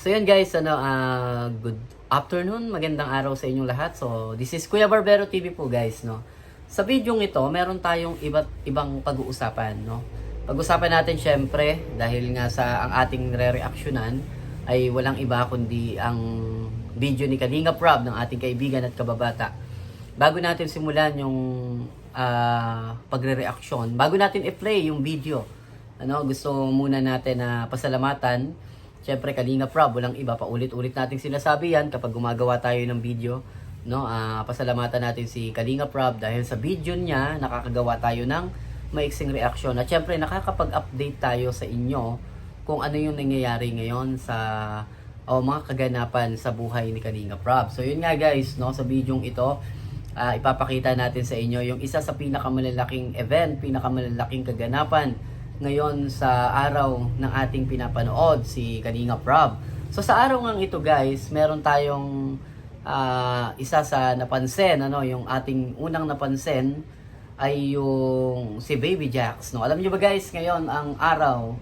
So yun guys, good afternoon, magandang araw sa inyong lahat. So this is Kuya Barbero TV po guys, no. Sa video ito, meron tayong iba't ibang pag-uusapan, no. Pag-usapan natin syempre dahil nga sa ang ating re-reactionan ay walang iba kundi ang video ni Kalinga Prab ng ating kaibigan at kababata. Bago natin simulan yung pagre-reaction, bago natin i-play yung video, gusto muna natin na pasalamatan. Siyempre, Kalinga Prab, walang iba pa ulit-ulit nating sinasabi yan kapag gumagawa tayo ng video, no? Pasalamatan natin si Kalinga Prab dahil sa video niya nakakagawa tayo ng maiksing reaction. At siyempre, nakakapag-update tayo sa inyo kung ano yung nangyayari ngayon sa mga kaganapan sa buhay ni Kalinga Prab. So yun nga guys, no, sa video ito, ipapakita natin sa inyo yung isa sa pinakamalalaking event, pinakamalalaking kaganapan ngayon sa araw ng ating pinapanood, si Kalinga Prab. So sa araw ngang ito guys, meron tayong isa sa napansin, yung ating unang napansin ay yung si Baby Jax, no. Alam niyo ba guys, ngayon ang araw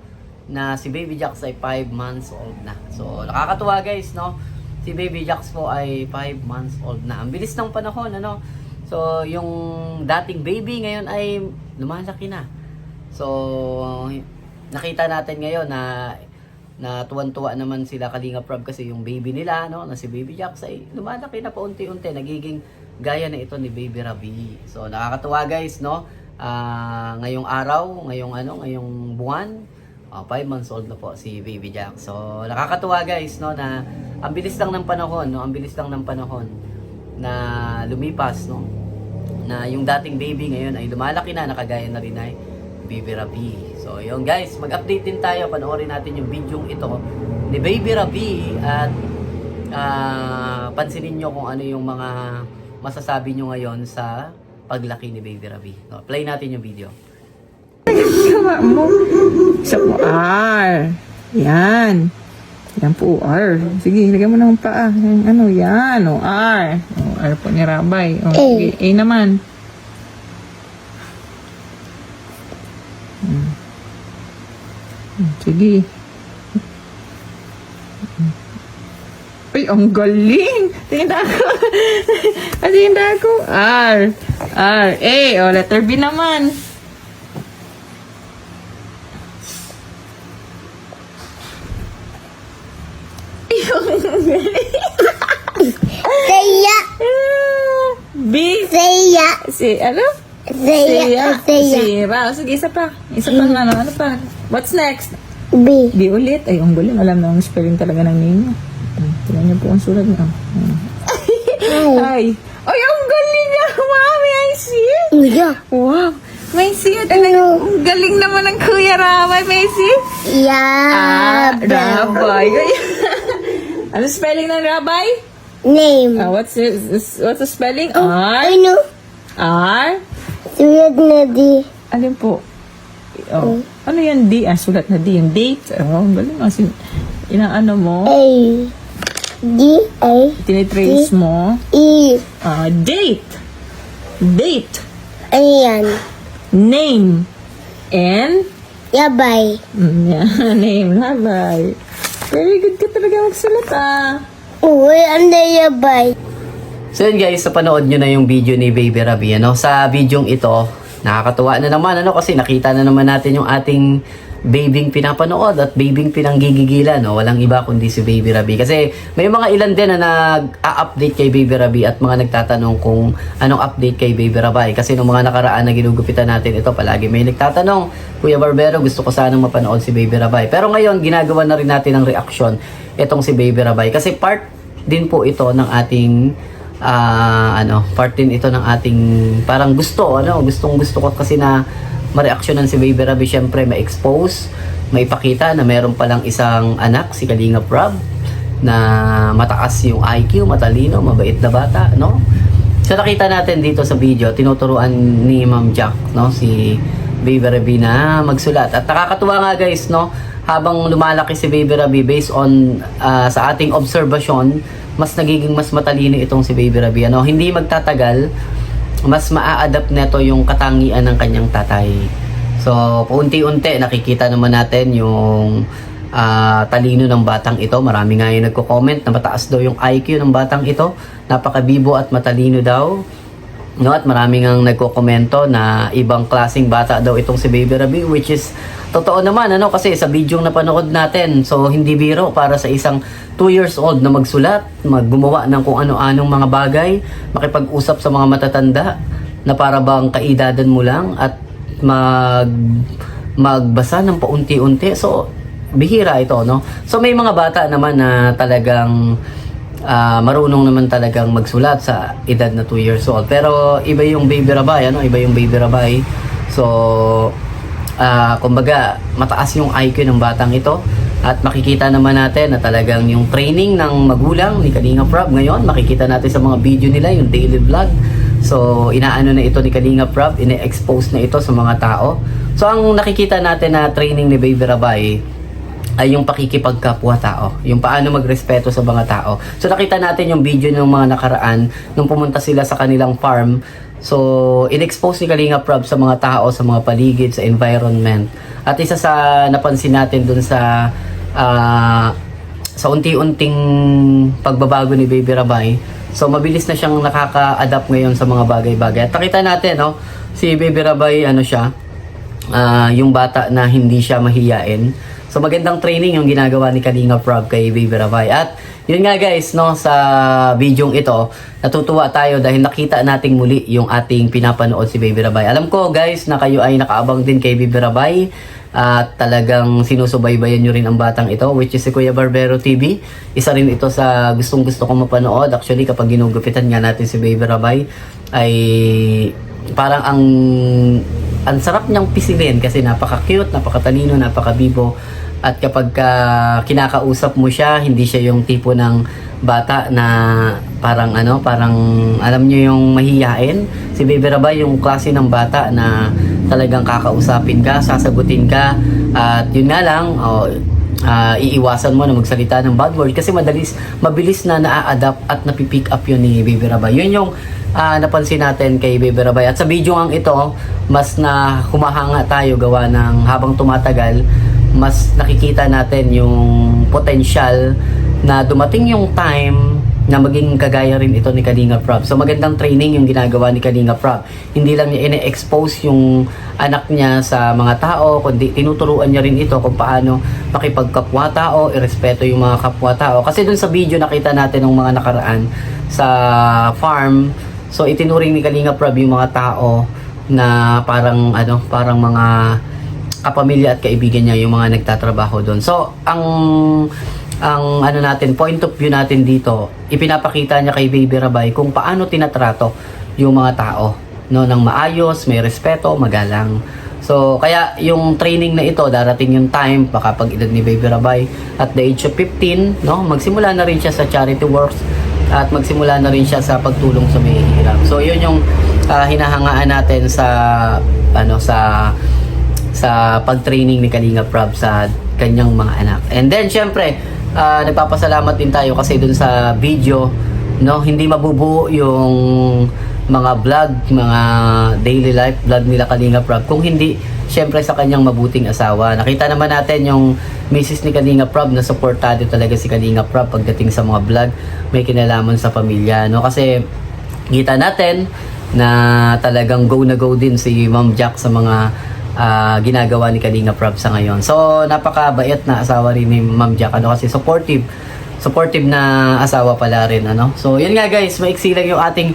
na si Baby Jax ay 5 months old na. So nakakatuwa guys, no. Si Baby Jax po ay 5 months old na. Ang bilis ng panahon, So yung dating baby ngayon ay lumalaki na. So, nakita natin ngayon na tuwan-tuwa naman sila Kalinga Prab kasi yung baby nila, na si Baby Jax ay lumalaki na paunti-unti, nagiging gaya na ito ni Baby Rabi. So, nakakatuwa guys, no? Ngayong araw, ngayong buwan, 5 months old na po si Baby Jax. So, nakakatuwa guys, no, na ang bilis lang ng panahon, Ang bilis lang ng panahon na lumipas, Na yung dating baby ngayon ay lumalaki na, nakagaya na rin ay Baby Rabi. So, yun guys, mag-update din tayo. Panoorin natin yung video ito ni Baby Rabi at pansinin nyo kung ano yung mga masasabi nyo ngayon sa paglaki ni Baby Rabi. So, play natin yung video. Gawa mo. Isa po, R. Yan. Yan po, R. Sige, lagyan mo ng paa. Yan. R. R po ni Rabay. Sige, A naman. Sige. Ay, ang galing! Tingnan ako. Tingnan ako. R. R. A. Letter B naman. Saya. B. Saya. Ano? Saya. Sira. Sige, isa pa. Isa pa nga. Ano pa? What's next? B. B ulit. Ay, ang galing. Alam na ang spelling talaga ng name niya. Tingnan niyo po ang sulat niya. Ay. Ay, ang galing niya. Wow, may I see it? Yeah. Wow. May see it. Ang galing naman ng Kuya Rabay. May see it? Yeah. Rabay. Ano spelling ng Rabay? Name. What's the spelling? R? I know. R? Sulat na D. Alin po? Ano yan D? Sulat na D. Yung date. Ang galing. Inaano mo? A. D. A. Tinitrace mo? E. Date. Date. Ayan. Name. And? Yabay. Yeah, name. Labay. Very good ka talaga magsulat Uy, anda yabay. So yun guys, sa panood nyo na yung video ni Baby Rabi, Sa video ito, nakakatuwa na naman, kasi nakita na naman natin yung ating babing pinapanood at babing pinanggigigilan, Walang iba kundi si Baby Rabi. Kasi may mga ilan din na nag-a-update kay Baby Rabi at mga nagtatanong kung anong update kay Baby Rabi. Kasi nung mga nakaraan na ginugupitan natin ito, palagi may nagtatanong, Kuya Barbero, gusto ko sanang mapanood si Baby Rabi. Pero ngayon, ginagawa na rin natin ng reaction itong si Baby Rabi. Kasi part din po ito ng ating part din ito ng ating parang gusto, gusto ko kasi na ma-reactionan si Baby Rabi, syempre ma-expose, maipakita na meron palang isang anak, si Kalinga Prab, na mataas yung IQ, matalino, mabait na bata, So nakita natin dito sa video, tinuturuan ni Ma'am Jack, si Baby Rabi na magsulat. At nakakatuwa nga guys, habang lumalaki si Baby Rabi, based on sa ating obserbasyon, mas nagiging mas matalino itong si Baby Rabi. Hindi magtatagal, mas maa-adapt neto yung katangian ng kanyang tatay. So, paunti-unti nakikita naman natin yung talino ng batang ito. Marami nga yung nagko-comment na mataas daw yung IQ ng batang ito. Napakabibo at matalino daw. No, at maraming ang nagko-komento na ibang klaseng bata daw itong si Baby Rabi, which is totoo naman, ano, kasi sa video na napanood natin, so hindi biro para sa isang 2 years old na magsulat, maggumawa ng kung ano-anong mga bagay, makipag-usap sa mga matatanda na para bang kaidadan mo lang at magbasa ng paunti-unti. So bihira ito, no? So may mga bata naman na talagang marunong naman talagang magsulat sa edad na 2 years old. Pero iba yung Baby Rabay, ano? Iba yung Baby Rabay. So, kumbaga, mataas yung IQ ng batang ito. At makikita naman natin na talagang yung training ng magulang ni Kalinga Prab ngayon, makikita natin sa mga video nila, yung daily vlog. So, inaano na ito ni Kalinga Prab, ine-expose na ito sa mga tao. So, ang nakikita natin na training ni Baby Rabay ay yung pakikipagkapwa-tao, yung paano magrespeto sa mga tao. So nakita natin yung video ng mga nakaraan nung pumunta sila sa kanilang farm. So in-expose ni Kalinga Prab sa mga tao, sa mga paligid, sa environment. At isa sa napansin natin dun sa unti-unting pagbabago ni Baby Rabay, so mabilis na siyang nakaka-adapt ngayon sa mga bagay-bagay. At nakita natin, no, si Baby Rabay, ano siya, yung bata na hindi siya mahiyain. So magandang training yung ginagawa ni Kalinga Prab kay Baby Rabay. At yun nga guys, no, sa bidyong ito, natutuwa tayo dahil nakita nating muli yung ating pinapanood si Baby Rabay. Alam ko guys na kayo ay nakaabang din kay Baby Rabay at talagang sinusubaybayan nyo rin ang batang ito, which is si Kuya Barbero TV. Isa rin ito sa gustong gusto kong mapanood. Actually kapag ginugupitan nga natin si Baby Rabay ay parang ang sarap niyang pisilin kasi napaka-cute, napakatalino, napakabibo. At kapag kinakausap mo siya, hindi siya yung tipo ng bata na parang alam niyo yung mahiyain. Si Baby Rabay yung klase ng bata na talagang kakausapin ka, sasagutin ka, at yun nga lang, iiwasan mo na magsalita ng bad word kasi mabilis na naa-adapt at napipick up yun ni Baby Rabay. Yun yung napansin natin kay Baby Rabay. At sa video ang ito, mas na humahanga tayo gawa ng habang tumatagal, mas nakikita natin yung potential na dumating yung time na maging kagaya rin ito ni Kalinga Prab. So magandang training yung ginagawa ni Kalinga Prab. Hindi lang niya ine-expose yung anak niya sa mga tao, kundi tinuturuan niya rin ito kung paano makipagkapwa-tao, irespeto yung mga kapwa-tao. Kasi dun sa video nakita natin ng mga nakaraan sa farm, so itinuring ni Kalinga Prab yung mga tao na parang mga kapamilya at kaibigan niya, yung mga nagtatrabaho doon. So ang point of view natin dito, ipinapakita niya kay Baby Rabay kung paano tinatrato yung mga tao, no, ng maayos, may respeto, magalang. So kaya yung training na ito, darating yung time baka pag edad ni Baby Rabay at the age of 15, no, magsimula na rin siya sa charity works at magsimula na rin siya sa pagtulong sa may hirap. So yun yung hinahangaan natin sa pag-training ni Kalinga Prab sa kanyang mga anak. And then syempre, nagpapasalamat din tayo kasi dun sa video, no, hindi mabubuo yung mga vlog, mga daily life vlog nila Kalinga Prab kung hindi syempre sa kanyang mabuting asawa. Nakita naman natin yung misis ni Kalinga Prab na supportado talaga si Kalinga Prab pagdating sa mga vlog, may kinalaman sa pamilya, no, kasi kita natin na talagang go na go din si Ma'am Jack sa mga ginagawa ni Kalinga Prab sa ngayon. So napakabait na asawa rin ni Ma'am Jack, kasi supportive na asawa pala rin, ano. So yun nga guys, maiksi lang yung ating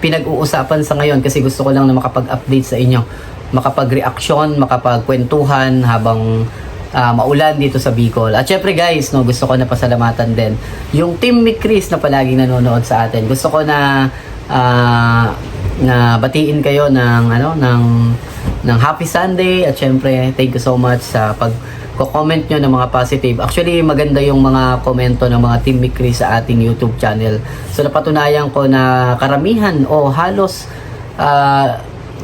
pinag-uusapan sa ngayon kasi gusto ko lang na makapag-update sa inyo, makapag-reaction, makapag-kwentuhan habang maulan dito sa Bicol. At syempre guys, no, gusto ko na pasalamatan din yung Team Mick Chris na palaging nanonood sa atin. Gusto ko na batiin kayo ng Happy Sunday at syempre thank you so much sa pag-comment nyo ng mga positive. Actually maganda yung mga komento ng mga Team Mick Chris sa ating YouTube channel. So napatunayan ko na karamihan o halos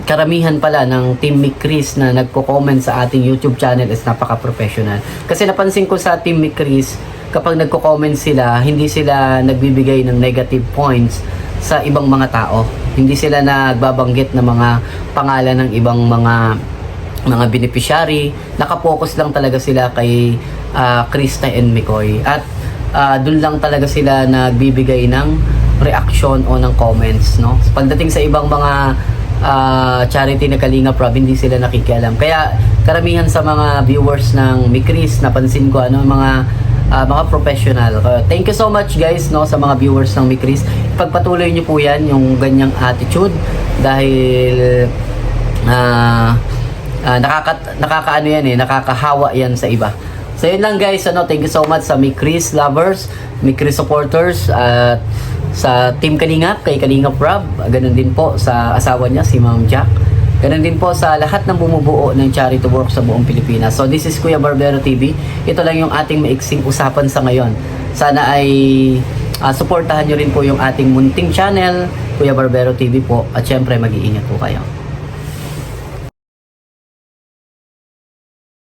karamihan pala ng Team Mick Chris na nagko-comment sa ating YouTube channel is napaka-professional. Kasi napansin ko sa Team Mick Chris, kapag nagko-comment sila, hindi sila nagbibigay ng negative points sa ibang mga tao. Hindi sila nagbabanggit ng mga pangalan ng ibang mga mga beneficiary, nakapokus lang talaga sila kay Krista and McCoy. At dun lang talaga sila nagbibigay ng reaction o ng comments, no? Pagdating sa ibang mga charity na Kalinga Prab, hindi sila nakikialam. Kaya karamihan sa mga viewers ng Mikris, napansin ko mga professional. Thank you so much guys, no, sa mga viewers ng Mikris. Pagpatuloy niyo po yan, yung ganyang attitude, dahil nakakaano yan nakakahawa yan sa iba. So yun lang guys, thank you so much sa Mikris lovers, Mikris supporters, at sa Team Kalingap, kay Kalinga Prab, ganun din po sa asawa niya, si Ma'am Jack. Ganun din po sa lahat ng bumubuo ng charity work sa buong Pilipinas. So this is Kuya Barbero TV. Ito lang yung ating maiksing usapan sa ngayon. Sana ay suportahan nyo rin po yung ating munting channel, Kuya Barbero TV po. At syempre mag-iingat po kayo.